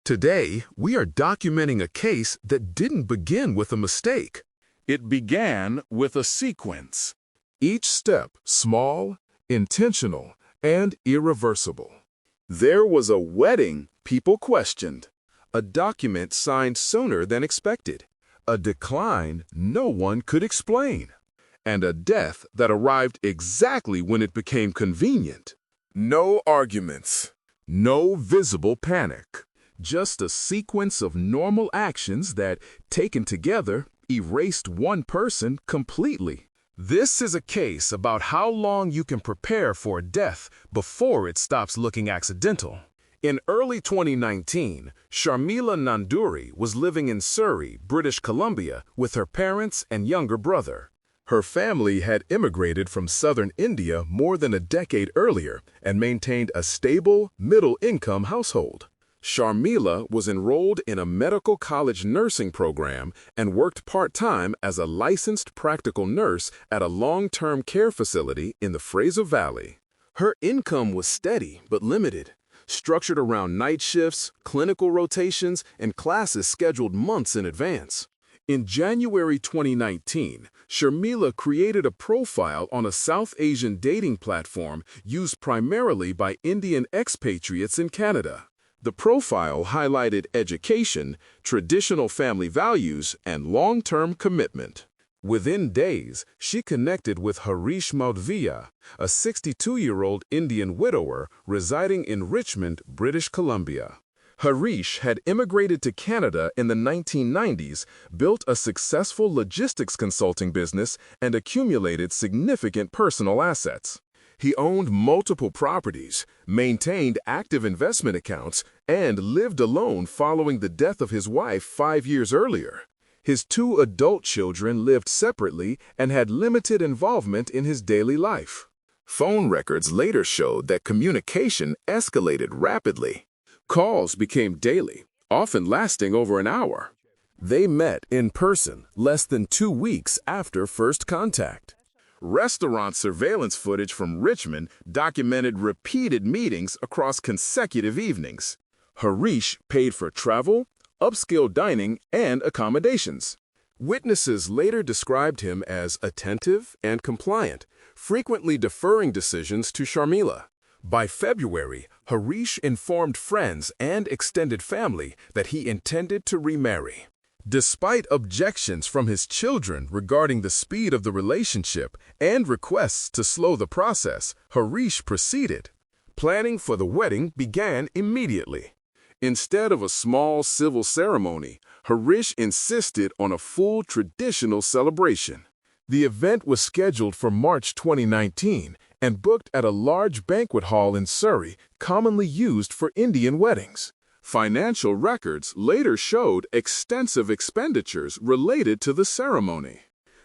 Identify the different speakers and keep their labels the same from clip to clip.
Speaker 1: Today, we are documenting a case that didn't begin with a mistake.
Speaker 2: It began with a sequence.
Speaker 1: Each step small, intentional, and irreversible.
Speaker 2: There was a wedding people questioned.
Speaker 1: A document signed sooner than expected. A decline no one could explain. And a death that arrived exactly when it became convenient.
Speaker 2: No arguments.
Speaker 1: No visible panic. Just a sequence of normal actions that, taken together, erased one person completely. This is a case about how long you can prepare for a death before it stops looking accidental. In early 2019, Sharmila Nanduri was living in Surrey, British Columbia, with her parents and younger brother. Her family had immigrated from southern India more than a decade earlier and maintained a stable, middle-income household. Sharmila was enrolled in a medical college nursing program and worked part-time as a licensed practical nurse at a long-term care facility in the Fraser Valley. Her income was steady but limited, structured around night shifts, clinical rotations, and classes scheduled months in advance. In January 2019, Sharmila created a profile on a South Asian dating platform used primarily by Indian expatriates in Canada. The profile highlighted education, traditional family values, and long-term commitment. Within days, she connected with Harish Maudviya, a 62-year-old Indian widower residing in Richmond, British Columbia. Harish had immigrated to Canada in the 1990s, built a successful logistics consulting business, and accumulated significant personal assets. He owned multiple properties, maintained active investment accounts, and lived alone following the death of his wife 5 years earlier. His 2 adult children lived separately and had limited involvement in his daily life. Phone records later showed that communication escalated rapidly. Calls became daily, often lasting over an hour. They met in person less than 2 weeks after first contact. Restaurant surveillance footage from Richmond documented repeated meetings across consecutive evenings. Harish paid for travel, upscale dining, and accommodations. Witnesses later described him as attentive and compliant, frequently deferring decisions to Sharmila. By February, Harish informed friends and extended family that he intended to remarry. Despite objections from his children regarding the speed of the relationship and requests to slow the process, Harish proceeded. Planning for the wedding began immediately. Instead of a small civil ceremony, Harish insisted on a full traditional celebration. The event was scheduled for March 2019 and booked at a large banquet hall in Surrey, commonly used for Indian weddings. Financial records later showed extensive expenditures related to the ceremony.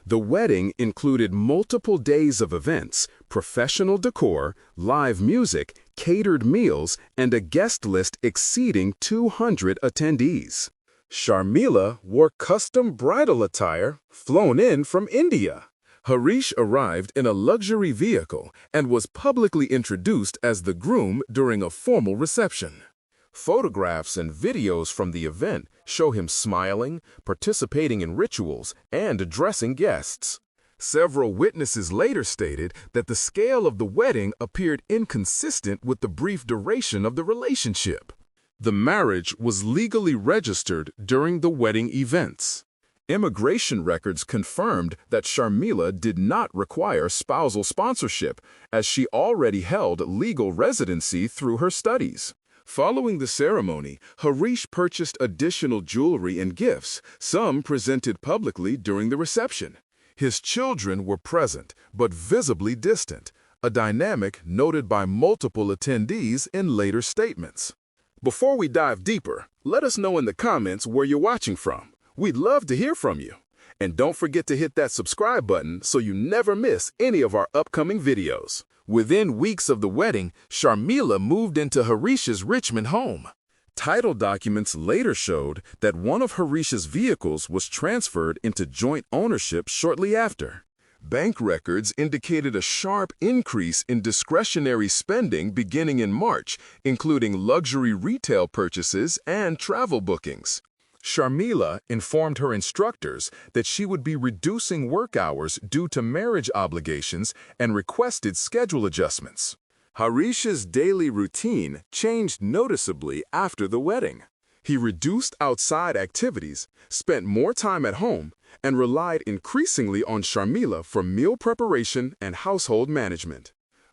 Speaker 1: The wedding included multiple days of events, professional decor, live music, catered meals, and a guest list exceeding 200 attendees. Sharmila wore custom bridal attire flown in from India. Harish arrived in a luxury vehicle and was publicly introduced as the groom during a formal reception. Photographs and videos from the event show him smiling, participating in rituals, and addressing guests. Several witnesses later stated that the scale of the wedding appeared inconsistent with the brief duration of the relationship. The marriage was legally registered during the wedding events. Immigration records confirmed that Sharmila did not require spousal sponsorship, as she already held legal residency through her studies. Following the ceremony, Harish purchased additional jewelry and gifts, some presented publicly during the reception. His children were present, but visibly distant, a dynamic noted by multiple attendees in later statements. Before we dive deeper, let us know in the comments where you're watching from. We'd love to hear from you. And don't forget to hit that subscribe button so you never miss any of our upcoming videos. Within weeks of the wedding, Sharmila moved into Harish's Richmond home. Title documents later showed that one of Harish's vehicles was transferred into joint ownership shortly after. Bank records indicated a sharp increase in discretionary spending beginning in March, including luxury retail purchases and travel bookings. Sharmila informed her instructors that she would be reducing work hours due to marriage obligations and requested schedule adjustments. Harish's daily routine changed noticeably after the wedding. He reduced outside activities, spent more time at home, and relied increasingly on Sharmila for meal preparation and household management.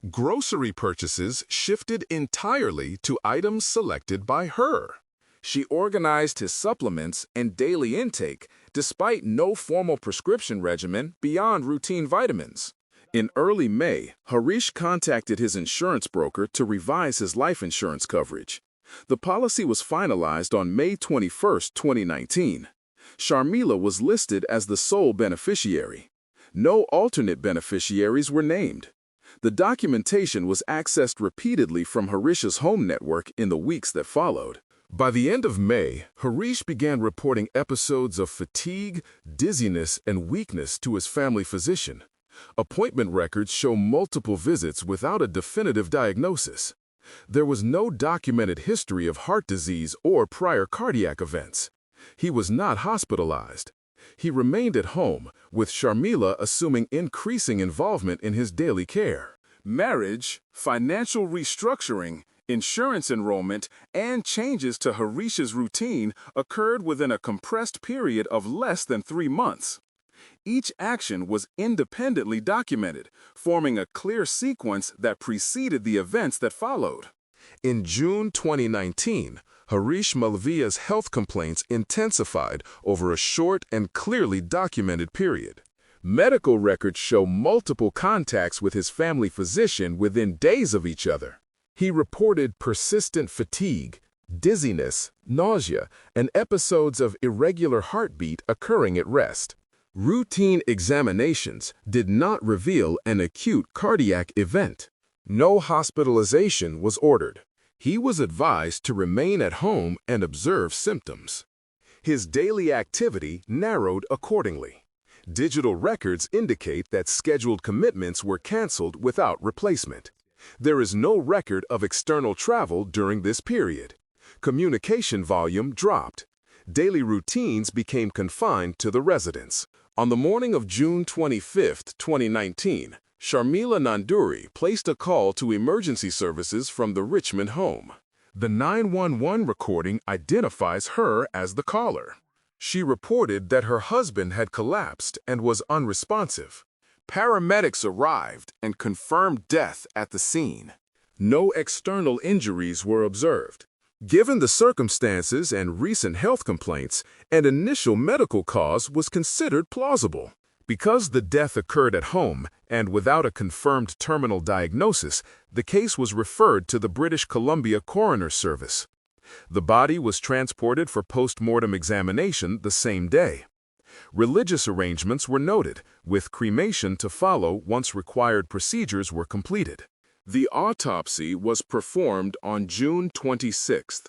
Speaker 1: Grocery purchases shifted entirely to items selected by her. She organized his supplements and daily intake despite no formal prescription regimen beyond routine vitamins. In early May, Harish contacted his insurance broker to revise his life insurance coverage. The policy was finalized on May 21, 2019. Sharmila was listed as the sole beneficiary. No alternate beneficiaries were named. The documentation was accessed repeatedly from Harish's home network in the weeks that followed. By the end of May, Harish began reporting episodes of fatigue, dizziness, and weakness to his family physician. Appointment records show multiple visits without a definitive diagnosis. There was no documented history of heart disease or prior cardiac events. He was not hospitalized. He remained at home, with Sharmila assuming increasing involvement in his daily care. Marriage, financial restructuring, insurance enrollment, and changes to Harish's routine occurred within a compressed period of less than 3 months. Each action was independently documented, forming a clear sequence that preceded the events that followed. In June 2019, Harish Malviya's health complaints intensified over a short and clearly documented period. Medical records show multiple contacts with his family physician within days of each other. He reported persistent fatigue, dizziness, nausea, and episodes of irregular heartbeat occurring at rest. Routine examinations did not reveal an acute cardiac event. No hospitalization was ordered. He was advised to remain at home and observe symptoms. His daily activity narrowed accordingly. Digital records indicate that scheduled commitments were canceled without replacement. There is no record of external travel during this period. Communication volume dropped. Daily routines became confined to the residence. On the morning of June 25, 2019, Sharmila Nanduri placed a call to emergency services from the Richmond home. The 911 recording identifies her as the caller. She reported that her husband had collapsed and was unresponsive. Paramedics arrived and confirmed death at the scene. No external injuries were observed. Given the circumstances and recent health complaints, an initial medical cause was considered plausible. Because the death occurred at home and without a confirmed terminal diagnosis, the case was referred to the British Columbia Coroner's Service. The body was transported for post-mortem examination the same day. Religious arrangements were noted, with cremation to follow once required procedures were completed. The autopsy was performed on June 26th.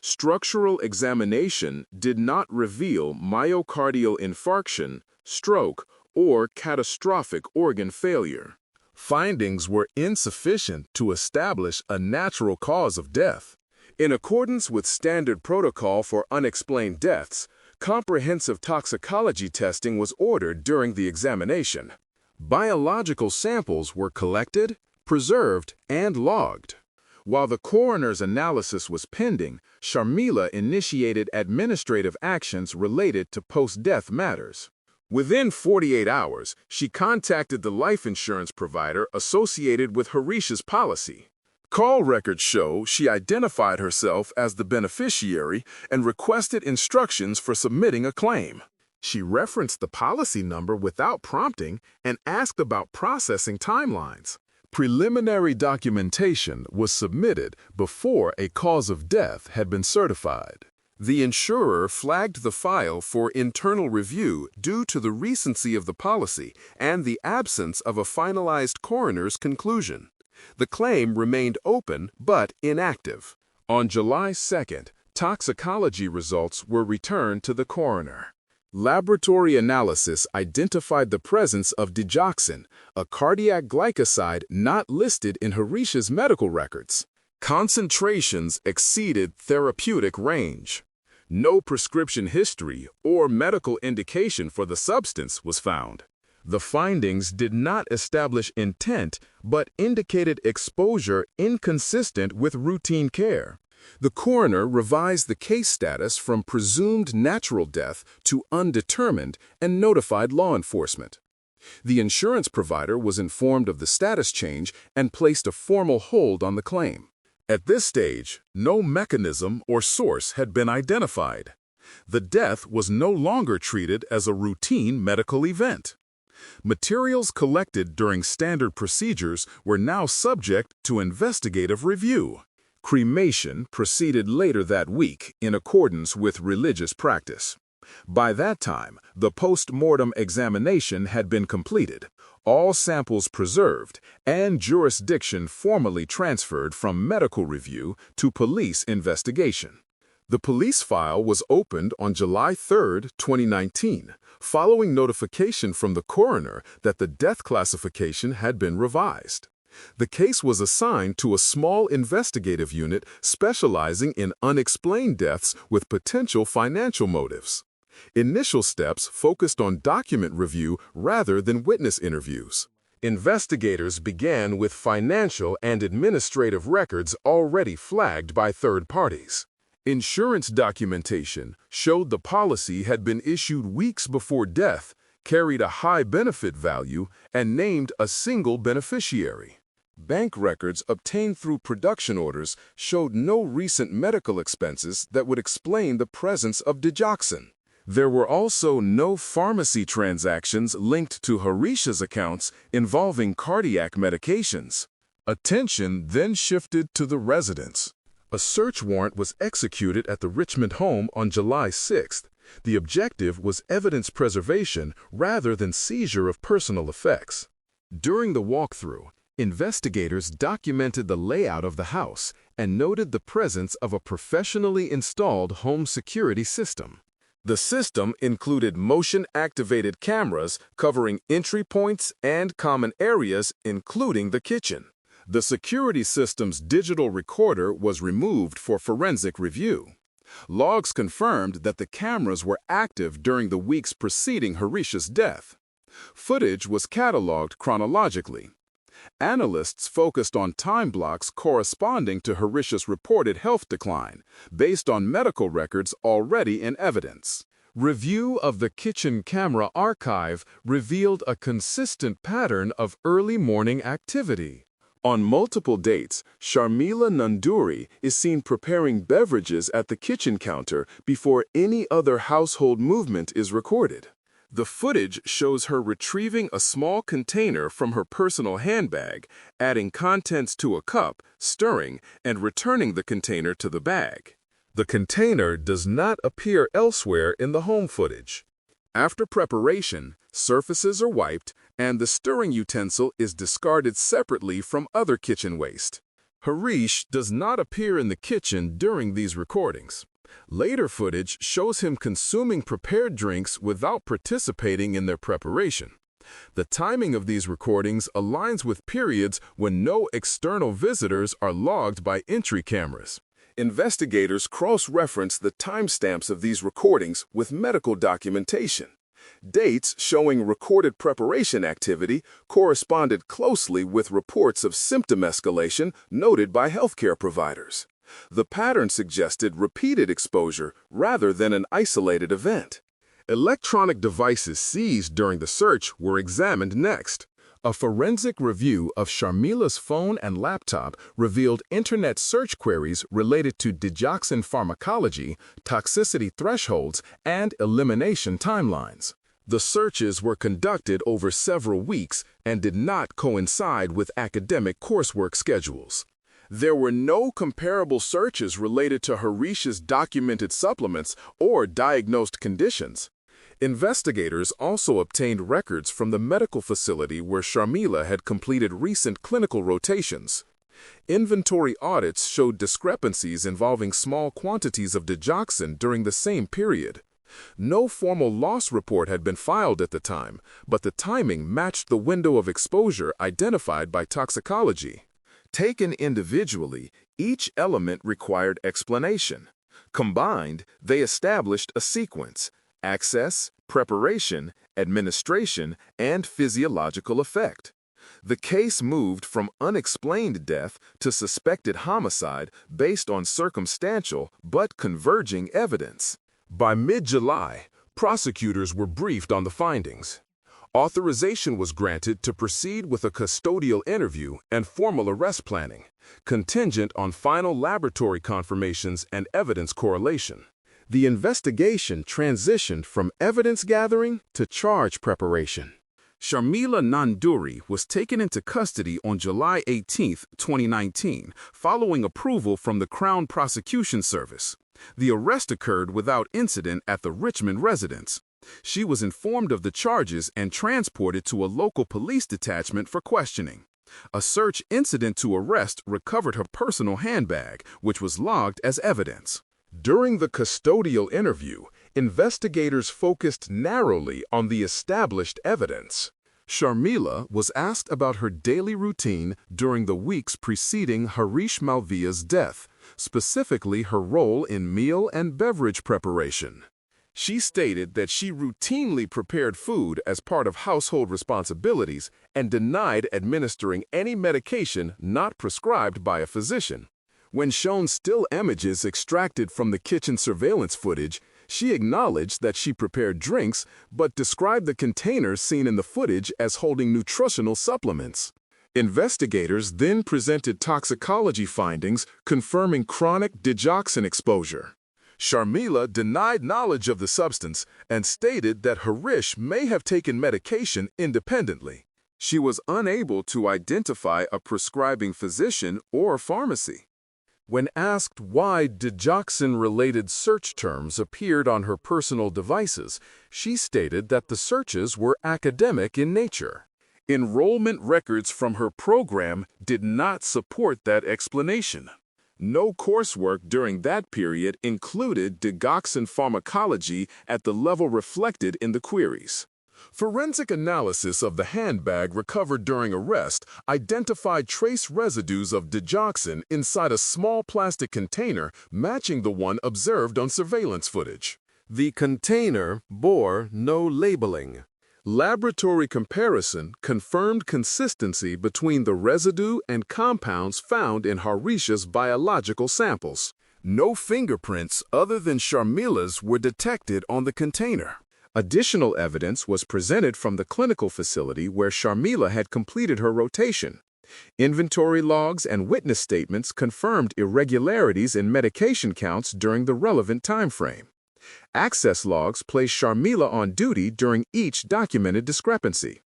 Speaker 1: Structural examination did not reveal myocardial infarction, stroke, or catastrophic organ failure. Findings were insufficient to establish a natural cause of death. In accordance with standard protocol for unexplained deaths, comprehensive toxicology testing was ordered during the examination. Biological samples were collected, preserved, and logged. While the coroner's analysis was pending, Sharmila initiated administrative actions related to post-death matters. Within 48 hours, she contacted the life insurance provider associated with Harish's policy. Call records show she identified herself as the beneficiary and requested instructions for submitting a claim. She referenced the policy number without prompting and asked about processing timelines. Preliminary documentation was submitted before a cause of death had been certified. The insurer flagged the file for internal review due to the recency of the policy and the absence of a finalized coroner's conclusion. The claim remained open but inactive. On July 2nd, toxicology results were returned to the coroner.
Speaker 2: Laboratory analysis identified the presence of digoxin, a cardiac glycoside not listed in Harisha's medical records. Concentrations exceeded therapeutic range. No prescription history or medical indication for the substance was found. The findings did not establish intent, but indicated exposure inconsistent with routine care. The coroner revised the case status from presumed natural death to undetermined and notified law enforcement. The insurance provider was informed of the status change and placed a formal hold on the claim. At this stage, no mechanism or source had been identified. The death was no longer treated as a routine medical event. Materials collected during standard procedures were now subject to investigative review. Cremation proceeded later that week in accordance with religious practice. By that time, the post-mortem examination had been completed, all samples preserved, and jurisdiction formally transferred from medical review to police investigation. The police file was opened on July 3, 2019, following notification from the coroner that the death classification had been revised. The case was assigned to a small investigative unit specializing in unexplained deaths with potential financial motives. Initial steps focused on document review rather than witness interviews. Investigators began with financial and administrative records already flagged by third parties. Insurance documentation showed the policy had been issued weeks before death, carried a high benefit value, and named a single beneficiary. Bank records obtained through production orders showed no recent medical expenses that would explain the presence of digoxin. There were also no pharmacy transactions linked to Harisha's accounts involving cardiac medications. Attention then shifted to the residence. A search warrant was executed at the Richmond home on July 6th. The objective was evidence preservation rather than seizure of personal effects. During the walkthrough, investigators documented the layout of the house and noted the presence of a professionally installed home security system. The system included motion-activated cameras covering entry points and common areas, including the kitchen. The security system's digital recorder was removed for forensic review. Logs confirmed that the cameras were active during the weeks preceding Harisha's death. Footage was cataloged chronologically. Analysts focused on time blocks corresponding to Harisha's reported health decline, based on medical records already in evidence. Review of the kitchen camera archive revealed a consistent pattern of early morning activity. On multiple dates, Sharmila Nanduri is seen preparing beverages at the kitchen counter before any other household movement is recorded. The footage shows her retrieving a small container from her personal handbag, adding contents to a cup, stirring, and returning the container to the bag. The container does not appear elsewhere in the home footage. After preparation, surfaces are wiped, and the stirring utensil is discarded separately from other kitchen waste. Harish does not appear in the kitchen during these recordings. Later footage shows him consuming prepared drinks without participating in their preparation. The timing of these recordings aligns with periods when no external visitors are logged by entry cameras. Investigators cross-reference the timestamps of these recordings with medical documentation. Dates showing recorded preparation activity corresponded closely with reports of symptom escalation noted by healthcare providers. The pattern suggested repeated exposure rather than an isolated event. Electronic devices seized during the search were examined next. A forensic review of Sharmila's phone and laptop revealed internet search queries related to digoxin pharmacology, toxicity thresholds, and elimination timelines. The searches were conducted over several weeks and did not coincide with academic coursework schedules. There were no comparable searches related to Harisha's documented supplements or diagnosed conditions. Investigators also obtained records from the medical facility where Sharmila had completed recent clinical rotations. Inventory audits showed discrepancies involving small quantities of digoxin during the same period. No formal loss report had been filed at the time, but the timing matched the window of exposure identified by toxicology. Taken individually, each element required explanation. Combined, they established a sequence: access, preparation, administration, and physiological effect. The case moved from unexplained death to suspected homicide based on circumstantial but converging evidence. By mid-July, prosecutors were briefed on the findings. Authorization was granted to proceed with a custodial interview and formal arrest planning, contingent on final laboratory confirmations and evidence correlation. The investigation transitioned from evidence gathering to charge preparation. Sharmila Nanduri was taken into custody on July 18, 2019, following approval from the Crown Prosecution Service. The arrest occurred without incident at the Richmond residence. She was informed of the charges and transported to a local police detachment for questioning. A search incident to arrest recovered her personal handbag, which was logged as evidence. During the custodial interview, investigators focused narrowly on the established evidence. Sharmila was asked about her daily routine during the weeks preceding Harish Malviya's death, specifically her role in meal and beverage preparation. She stated that she routinely prepared food as part of household responsibilities and denied administering any medication not prescribed by a physician. When shown still images extracted from the kitchen surveillance footage, she acknowledged that she prepared drinks, but described the containers seen in the footage as holding nutritional supplements. Investigators then presented toxicology findings confirming chronic digoxin exposure. Sharmila denied knowledge of the substance and stated that Harish may have taken medication independently. She was unable to identify a prescribing physician or pharmacy. When asked why digoxin-related search terms appeared on her personal devices, she stated that the searches were academic in nature. Enrollment records from her program did not support that explanation. No coursework during that period included digoxin pharmacology at the level reflected in the queries. Forensic analysis of the handbag recovered during arrest identified trace residues of digoxin inside a small plastic container matching the one observed on surveillance footage. The container bore no labeling. Laboratory comparison confirmed consistency between the residue and compounds found in Harish's biological samples. No fingerprints other than Sharmila's were detected on the container. Additional evidence was presented from the clinical facility where Sharmila had completed her rotation. Inventory logs and witness statements confirmed irregularities in medication counts during the relevant time frame. Access logs placed Sharmila on duty during each documented discrepancy.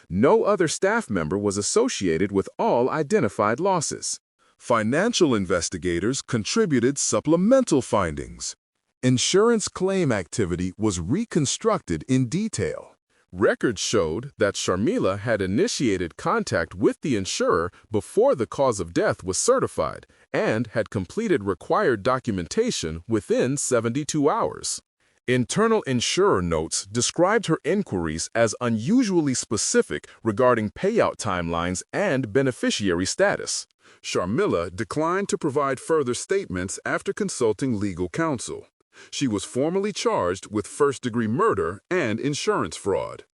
Speaker 2: No other staff member was associated with all identified losses. Financial investigators contributed supplemental findings. Insurance claim activity was reconstructed in detail. Records showed that Sharmila had initiated contact with the insurer before the cause of death was certified and had completed required documentation within 72 hours. Internal insurer notes described her inquiries as unusually specific regarding payout timelines and beneficiary status. Sharmila declined to provide further statements after consulting legal counsel. She was formally charged with first-degree murder and insurance fraud.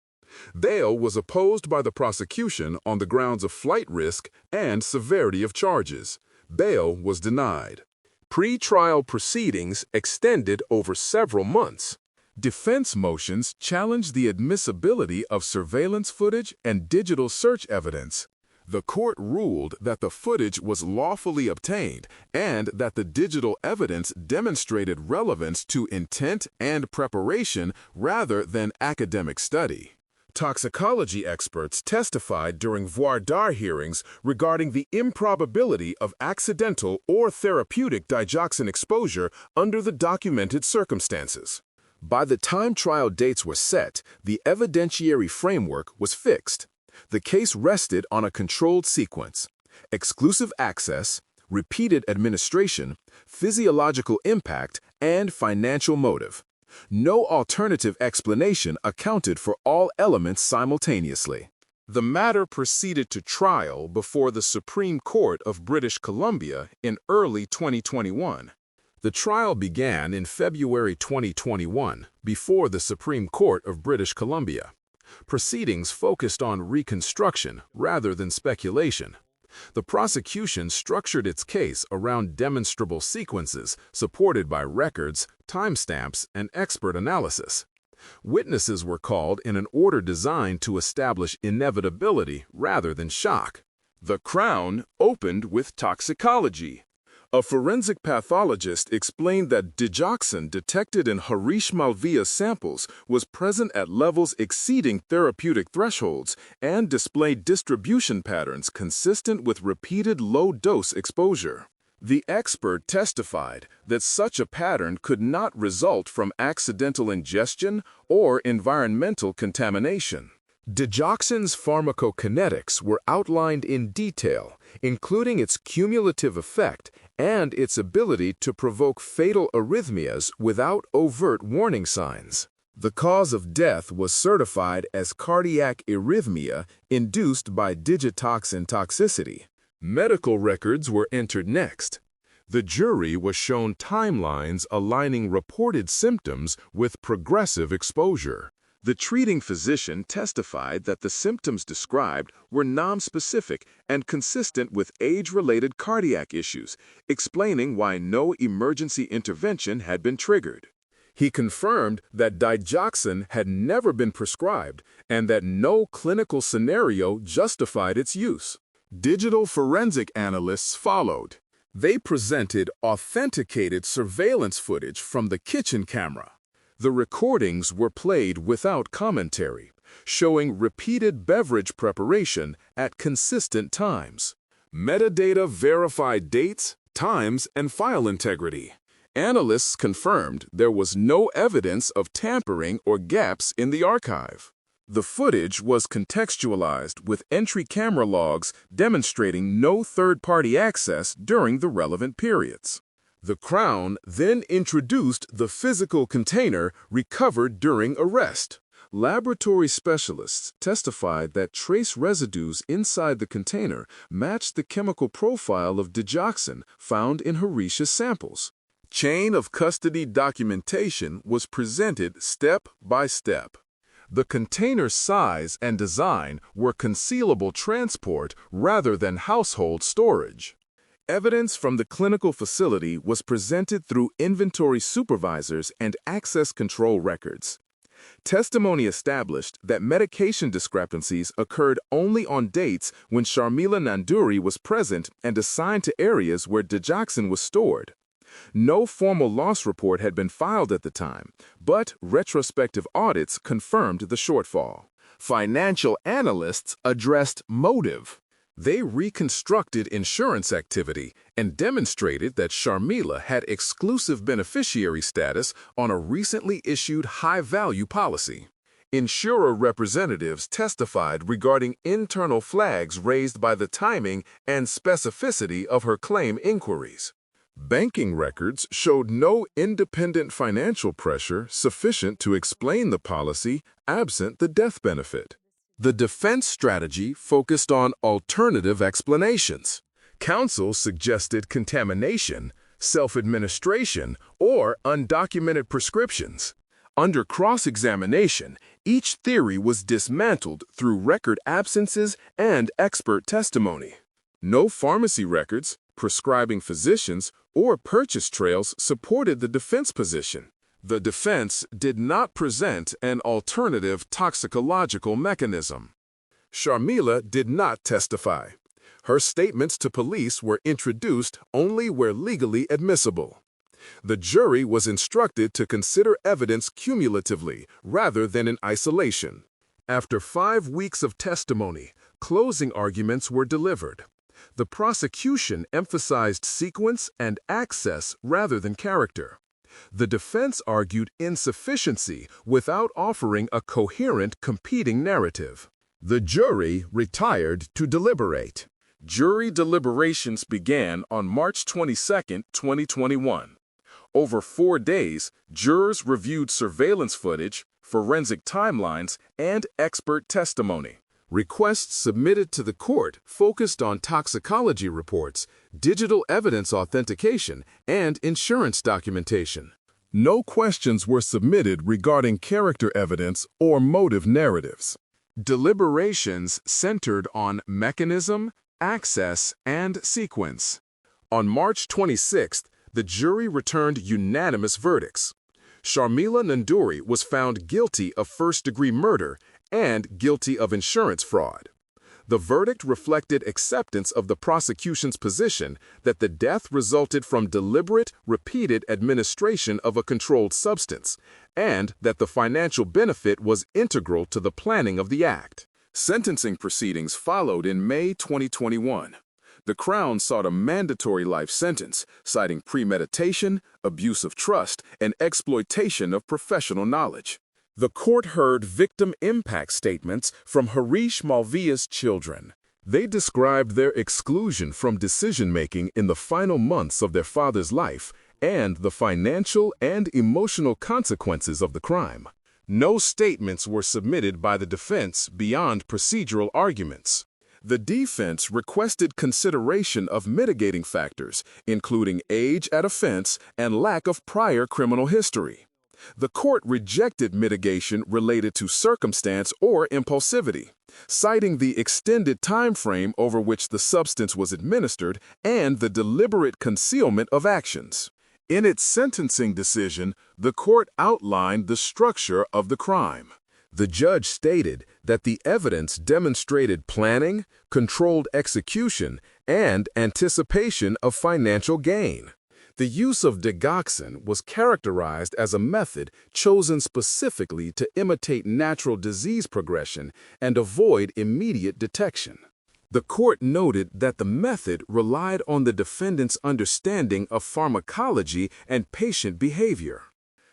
Speaker 2: Bail was opposed by the prosecution on the grounds of flight risk and severity of charges. Bail was denied. Pre-trial proceedings extended over several months. Defense motions challenged the admissibility of surveillance footage and digital search evidence. The court ruled that the footage was lawfully obtained and that the digital evidence demonstrated relevance to intent and preparation rather than academic study. Toxicology experts testified during voir dire hearings regarding the improbability of accidental or therapeutic digoxin exposure under the documented circumstances. By the time trial dates were set, the evidentiary framework was fixed. The case rested on a controlled sequence: exclusive access, repeated administration, physiological impact, and financial motive. No alternative explanation accounted for all elements simultaneously. The matter proceeded to trial before the Supreme Court of British Columbia in early 2021. The trial began in February 2021 before the Supreme Court of British Columbia. Proceedings focused on reconstruction rather than speculation. The prosecution structured its case around demonstrable sequences supported by records, timestamps, and expert analysis. Witnesses were called in an order designed to establish inevitability rather than shock. The Crown opened with Toxicology. A forensic pathologist explained that digoxin detected in Harish Malviya's samples was present at levels exceeding therapeutic thresholds and displayed distribution patterns consistent with repeated low-dose exposure. The expert testified that such a pattern could not result from accidental ingestion or environmental contamination. Digoxin's pharmacokinetics were outlined in detail, including its cumulative effect and its ability to provoke fatal arrhythmias without overt warning signs. The cause of death was certified as cardiac arrhythmia induced by digitoxin toxicity. Medical records were entered next. The jury was shown timelines aligning reported symptoms with progressive exposure. The treating physician testified that the symptoms described were nonspecific and consistent with age-related cardiac issues, explaining why no emergency intervention had been triggered. He confirmed that digoxin had never been prescribed and that no clinical scenario justified its use. Digital forensic analysts followed. They presented authenticated surveillance footage from the kitchen camera. The recordings were played without commentary, showing repeated beverage preparation at consistent times. Metadata verified dates, times, and file integrity. Analysts confirmed there was no evidence of tampering or gaps in the archive. The footage was contextualized with entry camera logs demonstrating no third-party access during the relevant periods. The Crown then introduced the physical container recovered during arrest. Laboratory specialists testified that trace residues inside the container matched the chemical profile of digoxin found in Harish's samples. Chain of custody documentation was presented step by step. The container's size and design were concealable transport rather than household storage. Evidence from the clinical facility was presented through inventory supervisors and access control records. Testimony established that medication discrepancies occurred only on dates when Sharmila Nanduri was present and assigned to areas where digoxin was stored. No formal loss report had been filed at the time, but retrospective audits confirmed the shortfall. Financial analysts addressed motive. They reconstructed insurance activity and demonstrated that Sharmila had exclusive beneficiary status on a recently issued high-value policy. Insurer representatives testified regarding internal flags raised by the timing and specificity of her claim inquiries. Banking records showed no independent financial pressure sufficient to explain the policy absent the death benefit. The defense strategy focused on alternative explanations. Counsel suggested contamination, self-administration, or undocumented prescriptions. Under cross-examination, each theory was dismantled through record absences and expert testimony. No pharmacy records, prescribing physicians, or purchase trails supported the defense position. The defense did not present an alternative toxicological mechanism. Sharmila did not testify. Her statements to police were introduced only where legally admissible. The jury was instructed to consider evidence cumulatively rather than in isolation. After 5 weeks of testimony, closing arguments were delivered. The prosecution emphasized sequence and access rather than character. The defense argued insufficiency without offering a coherent competing narrative. The jury retired to deliberate. Jury deliberations began on March 22, 2021. Over 4 days, jurors reviewed surveillance footage, forensic timelines, and expert testimony. Requests submitted to the court focused on toxicology reports, digital evidence authentication, and insurance documentation. No questions were submitted regarding character evidence or motive narratives. Deliberations centered on mechanism, access, and sequence. On March 26th, the jury returned unanimous verdicts. Sharmila Nanduri was found guilty of first-degree murder and guilty of insurance fraud. The verdict reflected acceptance of the prosecution's position that the death resulted from deliberate, repeated administration of a controlled substance, and that the financial benefit was integral to the planning of the act. Sentencing proceedings followed in May 2021. The Crown sought a mandatory life sentence, citing premeditation, abuse of trust, and exploitation of professional knowledge. The court heard victim impact statements from Harish Malviya's children. They described their exclusion from decision-making in the final months of their father's life and the financial and emotional consequences of the crime. No statements were submitted by the defense beyond procedural arguments. The defense requested consideration of mitigating factors, including age at offense and lack of prior criminal history. The court rejected mitigation related to circumstance or impulsivity, citing the extended time frame over which the substance was administered and the deliberate concealment of actions. In its sentencing decision, the court outlined the structure of the crime. The judge stated that the evidence demonstrated planning, controlled execution, and anticipation of financial gain. The use of digoxin was characterized as a method chosen specifically to imitate natural disease progression and avoid immediate detection. The court noted that the method relied on the defendant's understanding of pharmacology and patient behavior.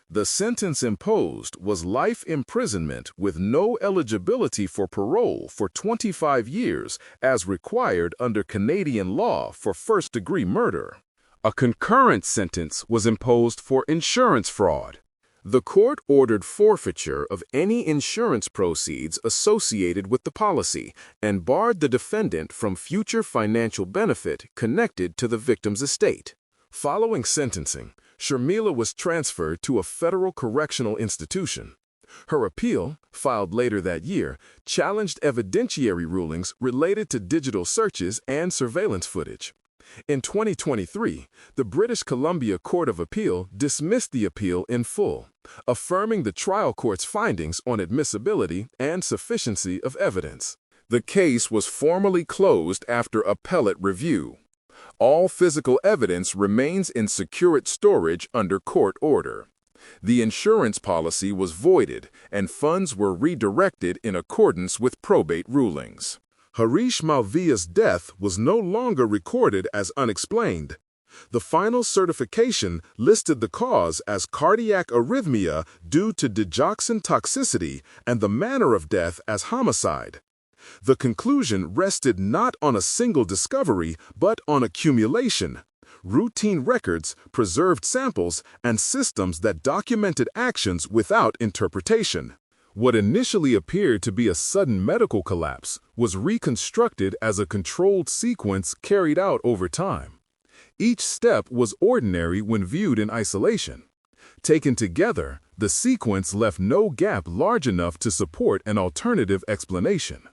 Speaker 2: The sentence imposed was life imprisonment with no eligibility for parole for 25 years as required under Canadian law for first-degree murder. A concurrent sentence was imposed for insurance fraud. The court ordered forfeiture of any insurance proceeds associated with the policy and barred the defendant from future financial benefit connected to the victim's estate. Following sentencing, Sharmila was transferred to a federal correctional institution. Her appeal, filed later that year, challenged evidentiary rulings related to digital searches and surveillance footage. In 2023, the British Columbia Court of Appeal dismissed the appeal in full, affirming the trial court's findings on admissibility and sufficiency of evidence. The case was formally closed after appellate review. All physical evidence remains in secure storage under court order. The insurance policy was voided, and funds were redirected in accordance with probate rulings. Harish Malviya's death was no longer recorded as unexplained. The final certification listed the cause as cardiac arrhythmia due to digoxin toxicity and the manner of death as homicide. The conclusion rested not on a single discovery, but on accumulation, routine records, preserved samples, and systems that documented actions without interpretation. What initially appeared to be a sudden medical collapse was reconstructed as a controlled sequence carried out over time. Each step was ordinary when viewed in isolation. Taken together, the sequence left no gap large enough to support an alternative explanation.